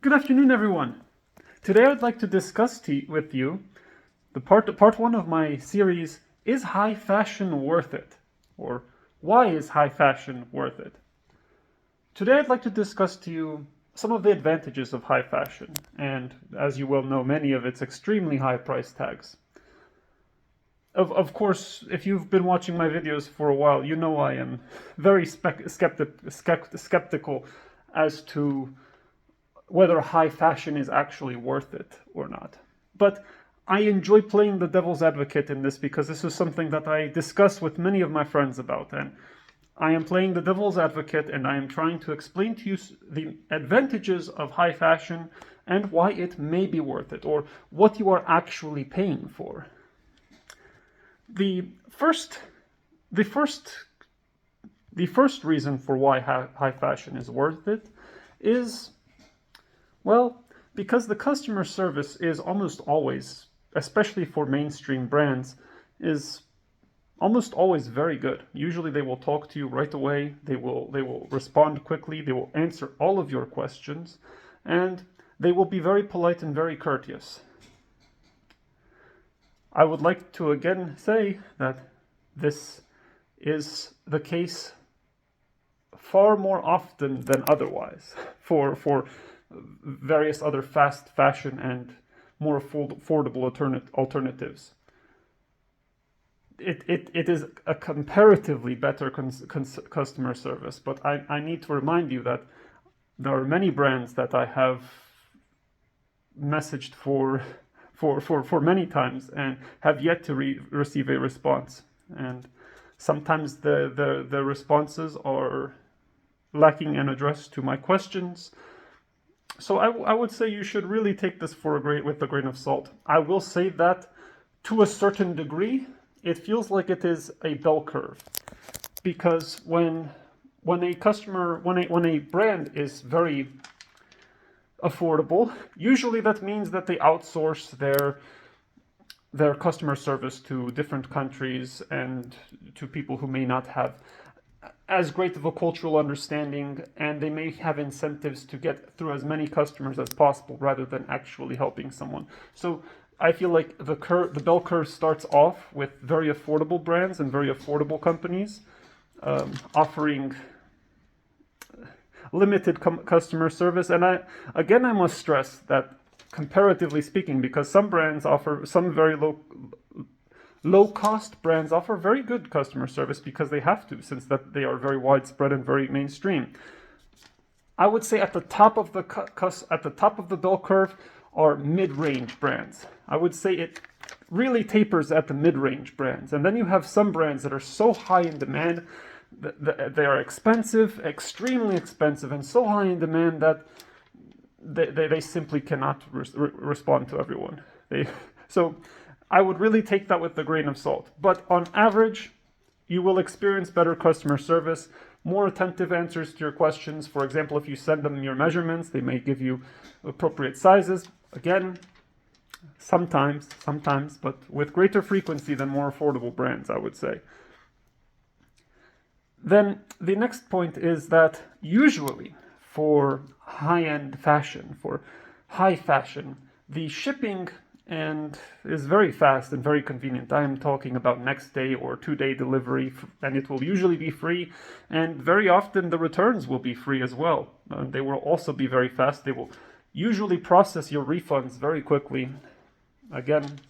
Good afternoon, everyone. Today I'd like to discuss with you the part one of my series, Is High Fashion Worth It? Or Why is High Fashion Worth It? Today I'd like to discuss to you some of the advantages of high fashion, and as you well know, many of its extremely high price tags. Of course, if you've been watching my videos for a while, you know I am very skeptical as to whether high fashion is actually worth it or not. But I enjoy playing the devil's advocate in this because this is something that I discuss with many of my friends about. And I am playing the devil's advocate and I am trying to explain to you the advantages of high fashion and why it may be worth it, or what you are actually paying for. The first reason for why high fashion is worth it is, well, because the customer service is almost always, especially for mainstream brands, is almost always very good. Usually they will talk to you right away, they will respond quickly, they will answer all of your questions, and they will be very polite and very courteous. I would like to again say that this is the case far more often than otherwise for various other fast fashion and more affordable alternatives. It is a comparatively better customer service, but I need to remind you that there are many brands that I have messaged for many times and have yet to receive a response. And sometimes the responses are lacking an address to my questions. So I would say you should really take this with a grain of salt. I will say that to a certain degree, it feels like it is a bell curve, because when a brand is very affordable, usually that means that they outsource their customer service to different countries and to people who may not have as great of a cultural understanding, and they may have incentives to get through as many customers as possible rather than actually helping someone. So I feel like the bell curve starts off with very affordable brands and very affordable companies offering limited customer service. And I must stress that, comparatively speaking, because some brands offer some very low-cost brands offer very good customer service because they have to, since that they are very widespread and very mainstream. I would say at the top of the bell curve are mid-range brands. I would say it really tapers at the mid-range brands, and then you have some brands that are so high in demand that they are expensive, extremely expensive, and so high in demand that they simply cannot respond to everyone. So I would really take that with a grain of salt. But on average, you will experience better customer service, more attentive answers to your questions. For example, if you send them your measurements, they may give you appropriate sizes. Again, sometimes, but with greater frequency than more affordable brands, I would say. Then the next point is that usually for high-end fashion, for high fashion, the shipping is very fast and very convenient. I am talking about next day or 2-day delivery, and it will usually be free, and very often the returns will be free as well. They will also be very fast. They will usually process your refunds very quickly. Again,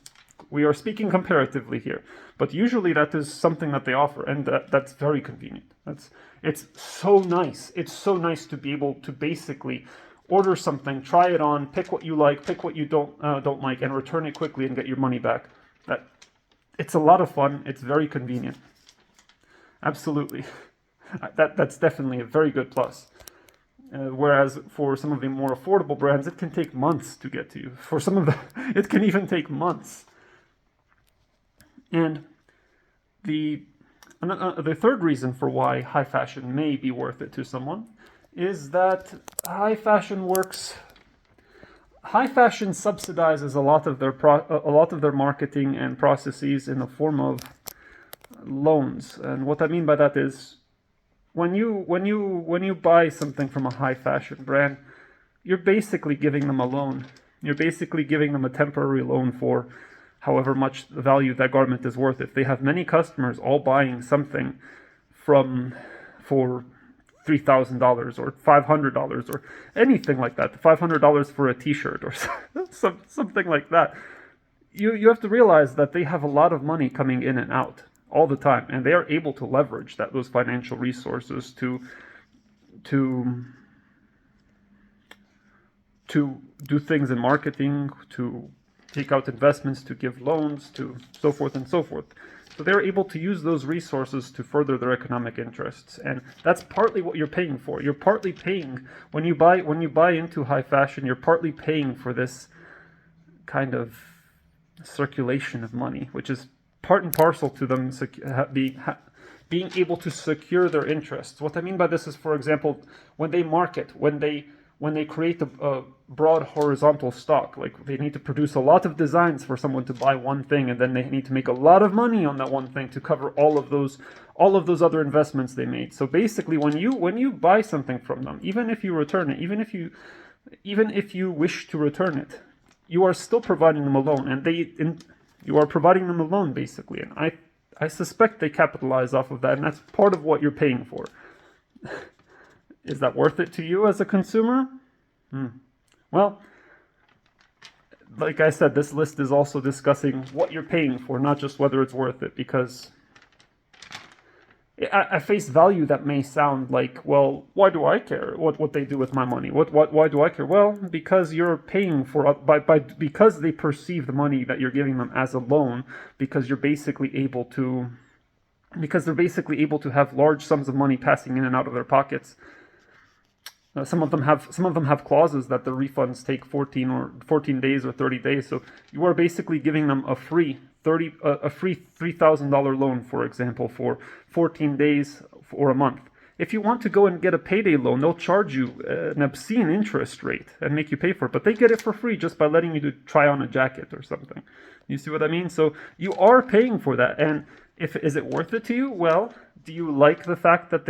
we are speaking comparatively here, but usually that is something that they offer, and that's very convenient. It's so nice. It's so nice to be able to basically order something, try it on, pick what you like, pick what you don't like, and return it quickly and get your money back. It's a lot of fun. It's very convenient. Absolutely. That's definitely a very good plus. Whereas for some of the more affordable brands, it can take months to get to you. For some of it can even take months. And the third reason for why high fashion may be worth it to someone is that high fashion subsidizes a lot of their marketing and processes in the form of loans. And what I mean by that is when you buy something from a high fashion brand, you're basically giving them a loan. You're basically giving them a temporary loan for however much value that garment is worth. If they have many customers all buying something for $3,000 or $500 or anything like that, $500 for a t-shirt or something like that, you have to realize that they have a lot of money coming in and out all the time, and they are able to leverage those financial resources to do things in marketing, to take out investments, to give loans, to so forth and so forth. So they're able to use those resources to further their economic interests, and that's partly what you're paying for. You're partly paying when you buy into high fashion. You're partly paying for this kind of circulation of money, which is part and parcel to them being able to secure their interests. What I mean by this is, for example, when they market, when they create a broad horizontal stock, like they need to produce a lot of designs for someone to buy one thing, and then they need to make a lot of money on that one thing to cover all of those other investments they made. So basically, when you buy something from them, even if you return it, even if you wish to return it, you are still providing them a loan, and you are providing them a loan basically. And I suspect they capitalize off of that, and that's part of what you're paying for. Is that worth it to you as a consumer? Well, like I said, this list is also discussing what you're paying for, not just whether it's worth it, because at face value that may sound like, well, why do I care what they do with my money? Why do I care? Well, because you're paying for because they perceive the money that you're giving them as a loan, because they're basically able to have large sums of money passing in and out of their pockets. Some of them have clauses that the refunds take 14 days or 30 days. So you are basically giving them a free $3,000 loan, for example, for 14 days or a month. If you want to go and get a payday loan, they'll charge you an obscene interest rate and make you pay for it. But they get it for free just by letting you try on a jacket or something. You see what I mean? So you are paying for that. And is it worth it to you? Well, do you like the fact that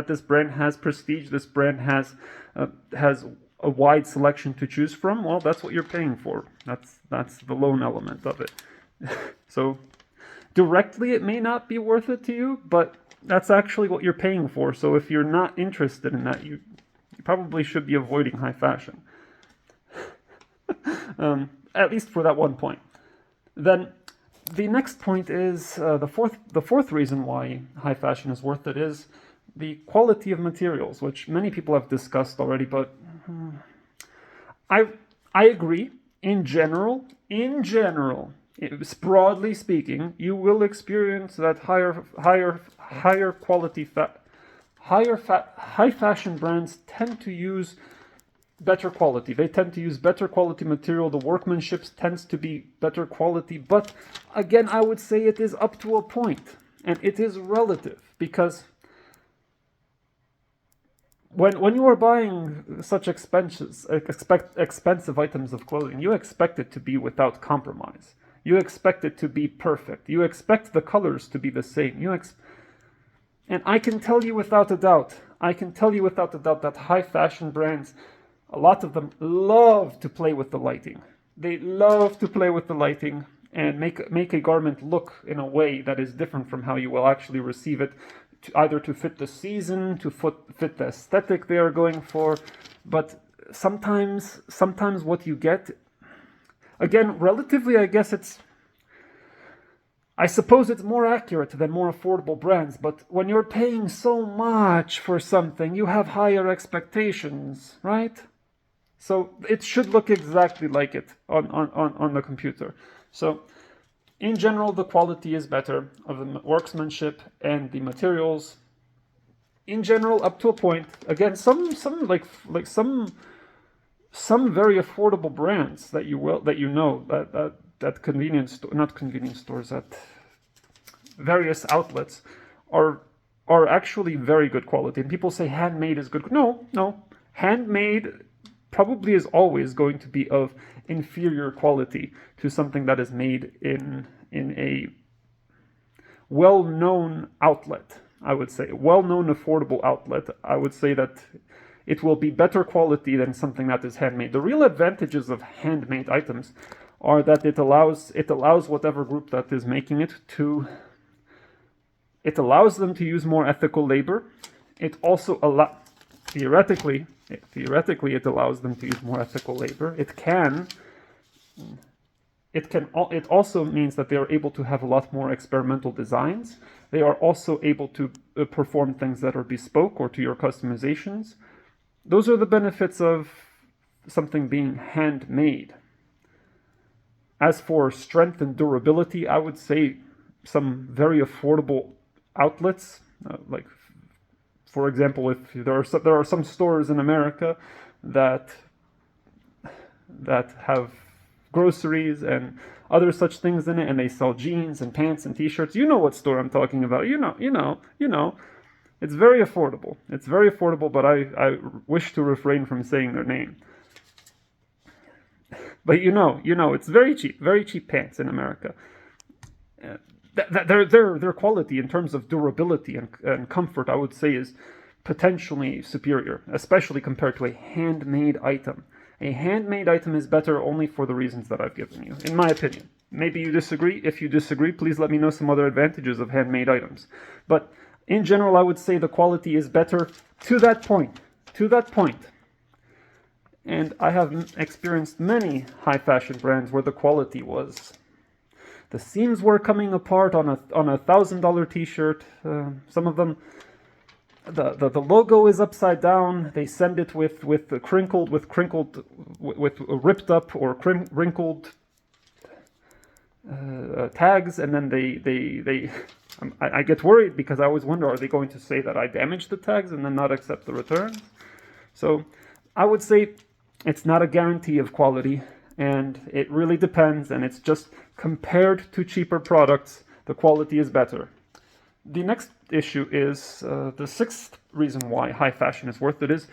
this brand has prestige? This brand has a wide selection to choose from? Well, that's what you're paying for. That's the loan element of it. So directly, it may not be worth it to you, but that's actually what you're paying for. So if you're not interested in that, you probably should be avoiding high fashion. At least for that one point. Then the next point is the fourth reason why high fashion is worth it is the quality of materials, which many people have discussed already. But I agree. In general, broadly speaking, you will experience that higher quality high fashion brands tend to use better quality. They tend to use better quality material. The workmanship tends to be better quality. But again, I would say it is up to a point, and it is relative, because when you are buying such expensive items of clothing, you expect it to be without compromise. You expect it to be perfect. You expect the colors to be the same. And I can tell you without a doubt that high fashion brands, a lot of them love to play with the lighting. They love to play with the lighting and make a garment look in a way that is different from how you will actually receive it, either to fit the season, to fit the aesthetic they are going for. But sometimes what you get, again, relatively, I suppose it's more accurate than more affordable brands, but when you're paying so much for something, you have higher expectations, right? So it should look exactly like it on the computer. So in general, the quality is better of the workmanship and the materials. In general, up to a point. Again, some very affordable brands that at various outlets are actually very good quality. And people say handmade is good. No, handmade probably is always going to be of inferior quality to something that is made in a well-known outlet. I would say well-known affordable outlet. I would say that it will be better quality than something that is handmade. The real advantages of handmade items are that it allows whatever group that is making it to, it allows them to use more ethical labor. It also theoretically it allows them to use more ethical labor. It also means that they are able to have a lot more experimental designs. They are also able to perform things that are bespoke or to your customizations. Those are the benefits of something being handmade. As for strength and durability, I would say some very affordable outlets, like for example, if there are some stores in America that have groceries and other such things in it, and they sell jeans and pants and t-shirts. You know what store I'm talking about. You know. It's very affordable. It's very affordable, but I wish to refrain from saying their name. But you know, it's very cheap pants in America. Their quality in terms of durability and comfort, I would say, is potentially superior, especially compared to a handmade item. A handmade item is better only for the reasons that I've given you, in my opinion. Maybe you disagree. If you disagree, please let me know some other advantages of handmade items. But in general, I would say the quality is better to that point. And I have experienced many high fashion brands where the quality was... The seams were coming apart on a $1,000 t-shirt. Some of them, the logo is upside down. They send it with ripped up or wrinkled tags, and then I get worried because I always wonder, are they going to say that I damaged the tags and then not accept the returns? So I would say it's not a guarantee of quality, and it really depends, and it's just compared to cheaper products, the quality is better. The next issue is the sixth reason why high fashion is worth it is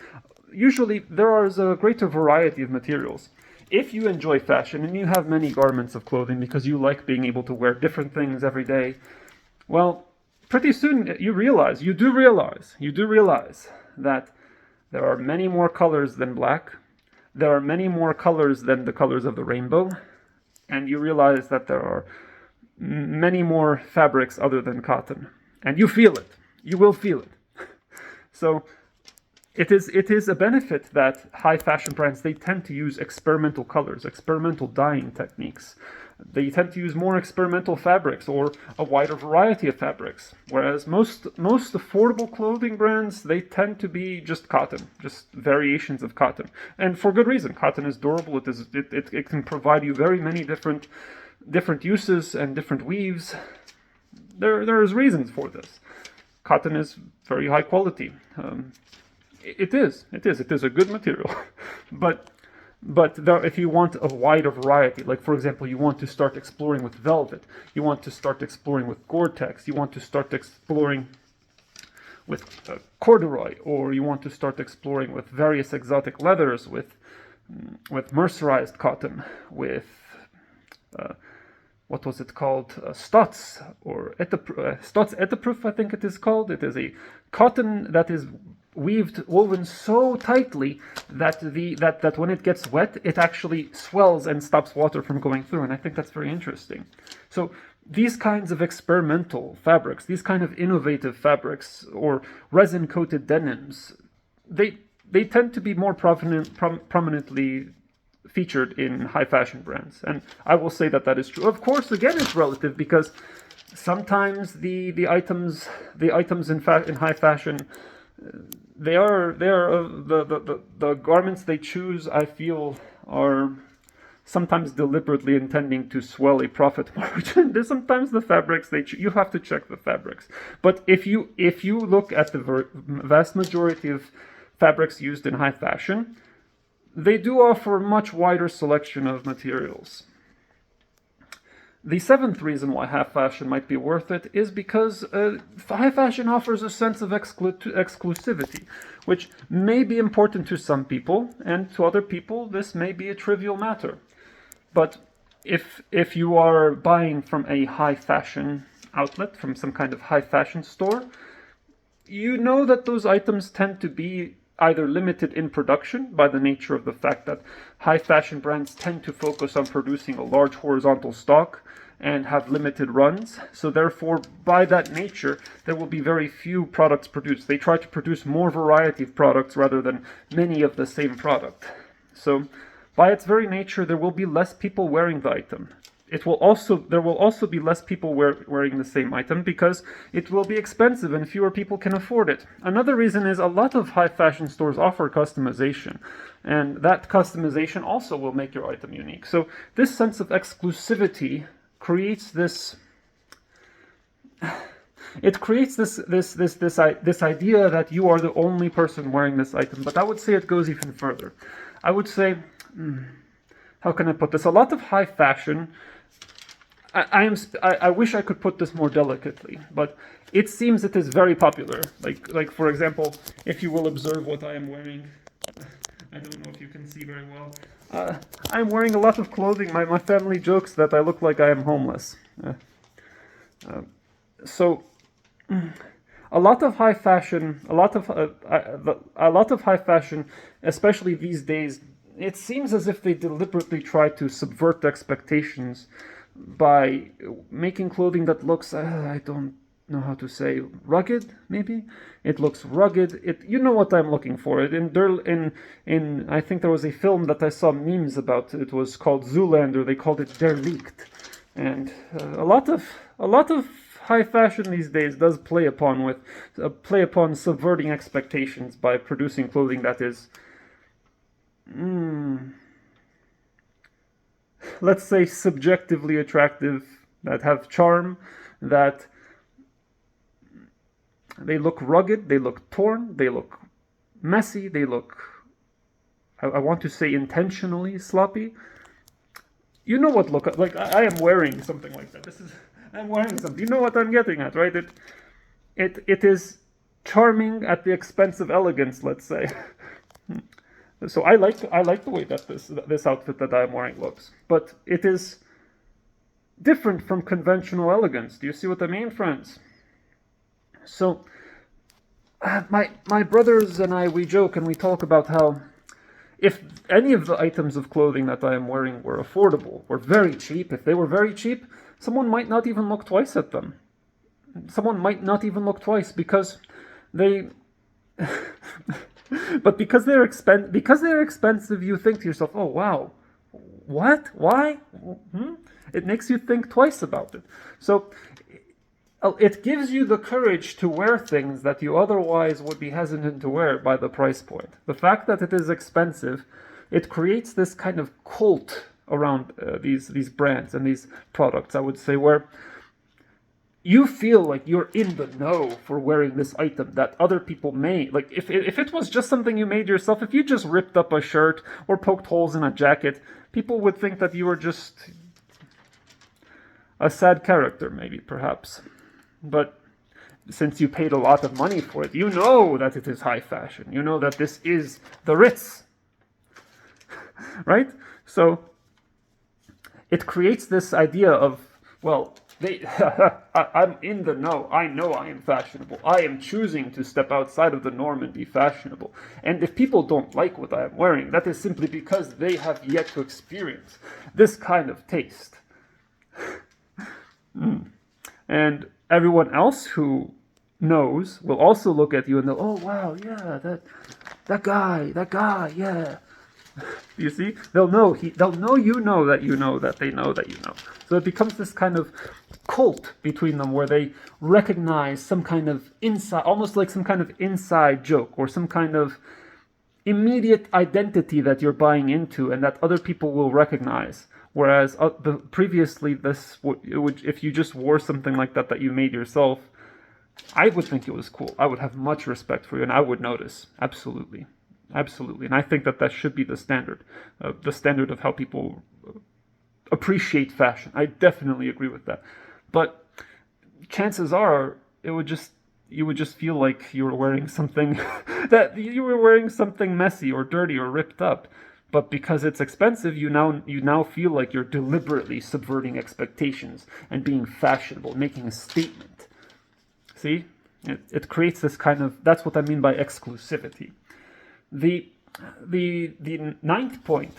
usually there is a greater variety of materials. If you enjoy fashion and you have many garments of clothing because you like being able to wear different things every day, well, pretty soon you do realize that there are many more colors than black. There are many more colors than the colors of the rainbow. And you realize that there are many more fabrics other than cotton. And you feel it. You will feel it. So it is a benefit that high fashion brands, they tend to use experimental colors, experimental dyeing techniques. They tend to use more experimental fabrics or a wider variety of fabrics. Whereas most affordable clothing brands, they tend to be just cotton, just variations of cotton. And for good reason. Cotton is durable. It can provide you very many different uses and different weaves. There's reasons for this. Cotton is very high quality. It is a good material. But if you want a wider variety, like for example, you want to start exploring with velvet, you want to start exploring with Gore-Tex, you want to start exploring with corduroy, or you want to start exploring with various exotic leathers, with mercerized cotton, with what was it called? Stotz or Stotz Eteproof, I think it is called. It is a cotton that is woven so tightly that when it gets wet, it actually swells and stops water from going through. And I think that's very interesting. So these kinds of experimental fabrics, these kind of innovative fabrics or resin-coated denims, they tend to be more prominently featured in high fashion brands. And I will say that is true. Of course, again, it's relative because sometimes the items in high fashion, the garments they choose, I feel, are sometimes deliberately intending to swell a profit margin. There's sometimes the fabrics you have to check the fabrics. But if you look at the vast majority of fabrics used in high fashion, they do offer a much wider selection of materials. The seventh reason why high fashion might be worth it is because high fashion offers a sense of exclusivity, which may be important to some people, and to other people this may be a trivial matter. But if you are buying from a high fashion outlet, from some kind of high fashion store, you know that those items tend to be either limited in production by the nature of the fact that high fashion brands tend to focus on producing a large horizontal stock and have limited runs. So therefore, by that nature, there will be very few products produced. They try to produce more variety of products rather than many of the same product. So by its very nature, there will be less people wearing the item. There will also be less people wearing the same item because it will be expensive and fewer people can afford it. Another reason is a lot of high fashion stores offer customization, and that customization also will make your item unique. So this sense of exclusivity creates this idea that you are the only person wearing this item. But I would say it goes even further. I would say, how can I put this? A lot of high fashion, I wish I could put this more delicately, but it seems it is very popular. Like for example, if you will observe what I am wearing, I don't know if you can see very well. I'm wearing a lot of clothing. My family jokes that I look like I am homeless. So a lot of high fashion, especially these days, it seems as if they deliberately try to subvert expectations by making clothing that looks, I don't know how to say, rugged, maybe? It looks rugged. You know what I'm looking for. In I think there was a film that I saw memes about. It was called Zoolander. They called it Derlicht. And a lot of high fashion these days does play upon subverting expectations by producing clothing that is let's say subjectively attractive, that have charm, that they look rugged, they look torn, they look messy, they look, I want to say intentionally sloppy. You know what look like I am wearing something like that. I'm wearing something. You know what I'm getting at, right? It is charming at the expense of elegance, let's say. So I like the way that this outfit that I'm wearing looks, but it is different from conventional elegance. Do you see what I mean, friends? So my brothers and I, we joke and we talk about how if any of the items of clothing that I am wearing were affordable, were very cheap, if they were very cheap, someone might not even look twice at them. Someone might not even look twice because they but because they're expensive, you think to yourself, "Oh wow, what? Why?" It makes you think twice about it. So it gives you the courage to wear things that you otherwise would be hesitant to wear by the price point. The fact that it is expensive, it creates this kind of cult around these brands and these products, I would say, where you feel like you're in the know for wearing this item that other people may. Like if it was just something you made yourself, if you just ripped up a shirt or poked holes in a jacket, people would think that you were just a sad character, maybe, perhaps. But since you paid a lot of money for it, you know that it is high fashion. You know that this is the Ritz. Right? So it creates this idea of, well, I'm in the know. I know I am fashionable. I am choosing to step outside of the norm and be fashionable. And if people don't like what I am wearing, that is simply because they have yet to experience this kind of taste. And everyone else who knows will also look at you and they'll, oh wow, yeah, that guy, yeah. You see, they'll know you know that you know that they know that you know. So it becomes this kind of cult between them where they recognize some kind of inside, almost like some kind of inside joke or some kind of immediate identity that you're buying into and that other people will recognize. Whereas previously, if you just wore something like that you made yourself, I would think it was cool. I would have much respect for you, and I would notice. Absolutely. Absolutely. And I think that should be the standard of how people appreciate fashion. I definitely agree with that. But chances are, you would just feel like you were wearing something messy or dirty or ripped up. But because it's expensive, you now feel like you're deliberately subverting expectations and being fashionable, making a statement. See? It creates this kind of, that's what I mean by exclusivity. The ninth point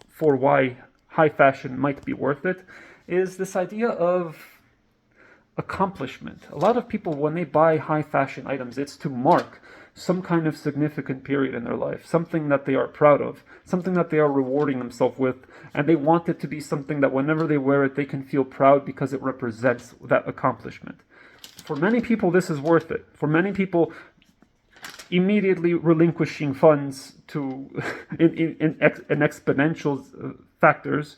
for why high fashion might be worth it is this idea of accomplishment. A lot of people, when they buy high fashion items, it's to mark some kind of significant period in their life, something that they are proud of, something that they are rewarding themselves with, and they want it to be something that whenever they wear it, they can feel proud because it represents that accomplishment. For many people, this is worth it. For many people, immediately relinquishing funds to in exponential factors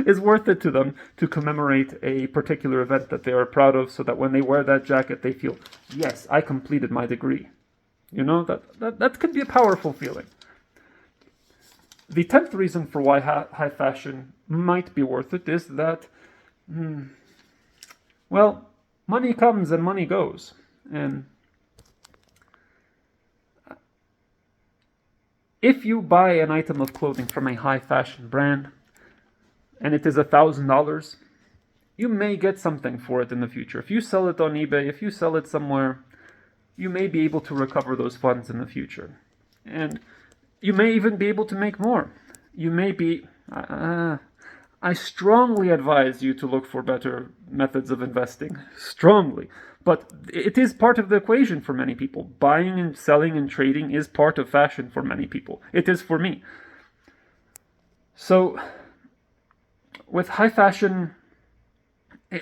is worth it to them to commemorate a particular event that they are proud of, so that when they wear that jacket, they feel, yes, I completed my degree. You know, that can be a powerful feeling. The 10th reason for why high fashion might be worth it is that, well, money comes and money goes. And if you buy an item of clothing from a high fashion brand, and it is $1,000, you may get something for it in the future. If you sell it on eBay, if you sell it somewhere, you may be able to recover those funds in the future. And you may even be able to make more. You may be... I strongly advise you to look for better methods of investing. Strongly. But it is part of the equation for many people. Buying and selling and trading is part of fashion for many people. It is for me. So, with high fashion,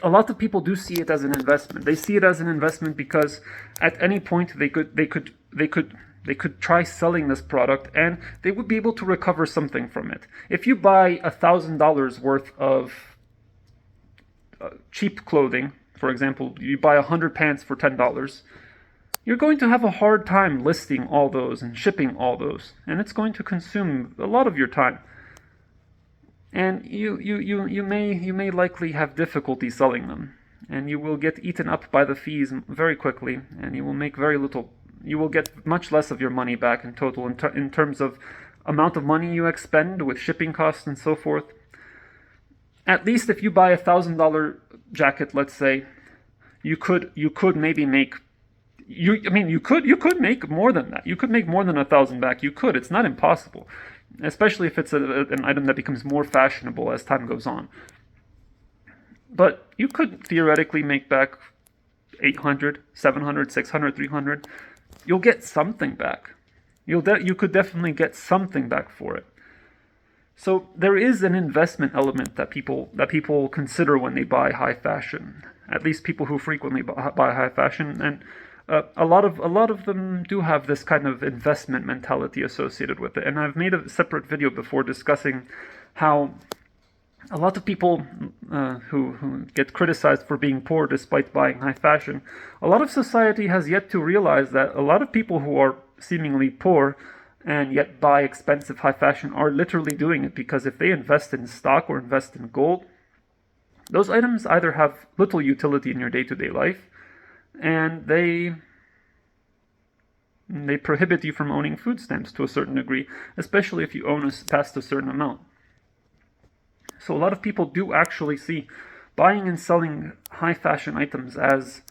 a lot of people do see it as an investment. They see it as an investment because at any point they could try selling this product and they would be able to recover something from it. If you buy $1,000 worth of cheap clothing, for example, you buy 100 pants for $10, you're going to have a hard time listing all those and shipping all those, and it's going to consume a lot of your time. And you may likely have difficulty selling them, and you will get eaten up by the fees very quickly, and you will make very little. You will get much less of your money back in total in terms of amount of money you expend with shipping costs and so forth. At least if you buy a $1,000 jacket, let's say, you could maybe make. You could make more than that. You could make more than 1,000 back. You could. It's not impossible. Especially if it's an item that becomes more fashionable as time goes on. But you could theoretically make back 800, 700, 600, 300. You'll get something back. You could definitely get something back for it. So there is an investment element that people consider when they buy high fashion. At least people who frequently buy high fashion, and a lot of them do have this kind of investment mentality associated with it. And I've made a separate video before discussing how a lot of people who get criticized for being poor despite buying high fashion, a lot of society has yet to realize that a lot of people who are seemingly poor and yet buy expensive high fashion are literally doing it because if they invest in stock or invest in gold, those items either have little utility in your day-to-day life, and they prohibit you from owning food stamps to a certain degree, especially if you own past a certain amount. So a lot of people do actually see buying and selling high fashion items as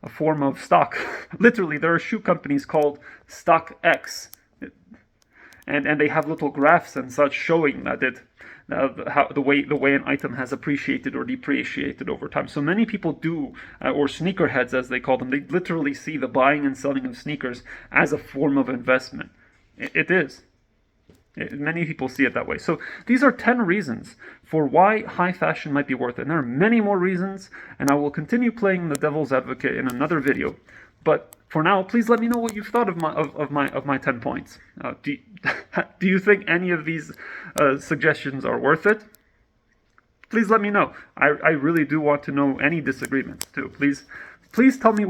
a form of stock. Literally, there are shoe companies called StockX, and they have little graphs and such showing that how the way an item has appreciated or depreciated over time. So many people do, or sneakerheads as they call them, they literally see the buying and selling of sneakers as a form of investment. It is. Many people see it that way. So these are 10 reasons for why high fashion might be worth it. And there are many more reasons, and I will continue playing the devil's advocate in another video. But for now, please let me know what you've thought of my 10 points. Do you think any of these suggestions are worth it? Please let me know. I really do want to know any disagreements too. Please tell me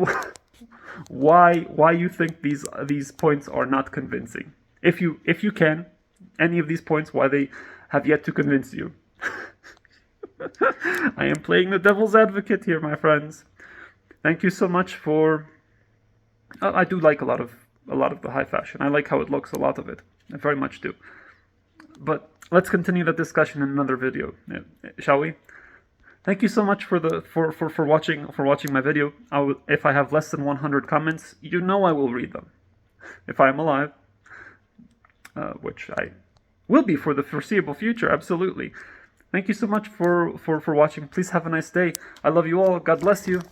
why you think these points are not convincing. If you can, any of these points, why they have yet to convince you. I am playing the devil's advocate here, my friends. Thank you so much for. I do like a lot of the high fashion. I like how it looks, a lot of it. I very much do. But let's continue the discussion in another video, shall we? Thank you so much for watching my video. If I have less than 100 comments, you know I will read them. if I'm alive, which I will be for the foreseeable future, absolutely. Thank you so much for watching. Please have a nice day. I love you all. God bless you.